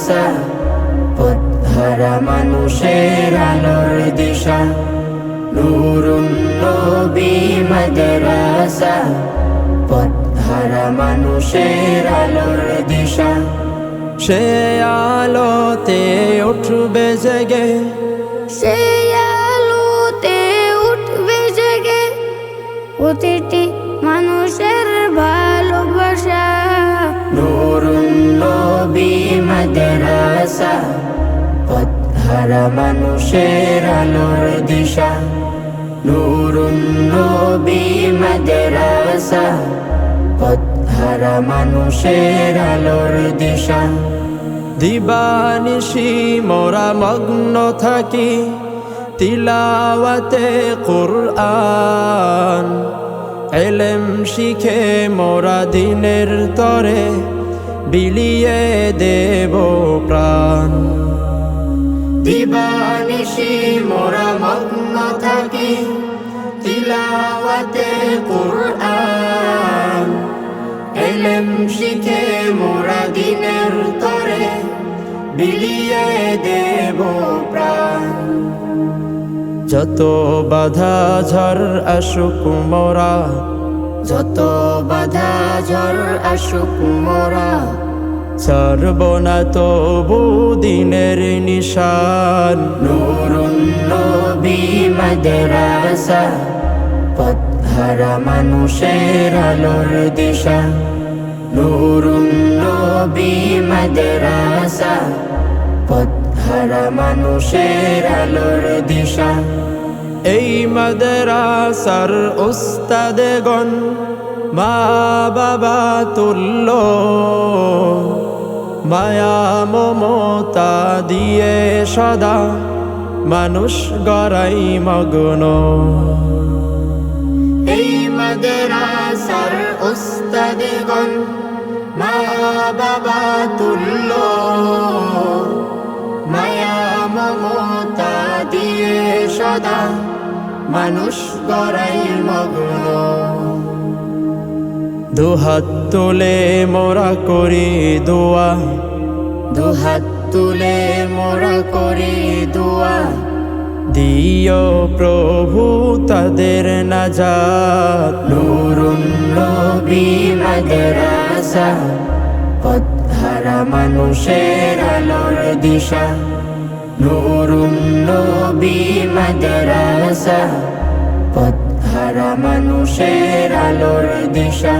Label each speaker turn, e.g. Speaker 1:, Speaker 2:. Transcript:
Speaker 1: মাদ্রাসা, পথহারা মানুষের আলোর দিশা। নূরুন নবী মাদ্রাসা, পথহারা মানুষের আলোর দিশা।
Speaker 2: সে আলোতে উঠবে জেগে,
Speaker 3: সে আলোতে উঠবে জেগে প্রতিটি মানুষের ভালোবাসা।
Speaker 1: নূরুন নবী মাদ্রাসা, পথহারা মানুষের আলোর দিশা। নূরুন নবী মাদ্রাসা, পথহারা মানুষের আলোর দিশা।
Speaker 2: দিবানিশি মোরা মগ্ন থাকি তিলাওয়াতে কুরআন। ইলম শিখে মোরা দিনের তরে বিলিয়ে দেব প্রাণ।
Speaker 1: দিবানিশি মোরা মগ্ন থাকি তিলাওয়াতে কুরআন। ইলম শিখে মোরা দিনের তরে বিলিয়ে দেব প্রাণ।
Speaker 2: যত বাধা ঝড় আসুক মোরা,
Speaker 1: যত বাধা ঝড় আসুক মোরা,
Speaker 2: ছাড়ব না তবু দিনের নিশান।
Speaker 1: নূরুন নবী মাদ্রাসা, পথহারা মানুষের আলোর দিশা। নূরুন নবী মাদ্রাসা, পথহারা মানুষের আলোর দিশা।
Speaker 2: এই মাদ্রাসার উস্তাদেগণ মা বাবা তুল্য, মায়া মমতা দিয়ে সদা মানুষ গড়াই মগ্ন।
Speaker 1: এই মাদ্রাসার উস্তাদগণ মা বাবা তুল্য, মায়া মমতা দিয়ে সদা মানুষ গড়াই মগ্ন।
Speaker 2: দুহাত তুলে মোরা করি দোয়া,
Speaker 1: দুহাত তুলে মোরা করি দোয়া।
Speaker 2: দিও প্রভু তাদের নাজাত।
Speaker 1: নূরুন নবী মাদ্রাসা, পথহারা মানুষের আলোর দিশা। নূরুন নবী মাদ্রাসা, পথহারা মানুষের আলোর দিশা।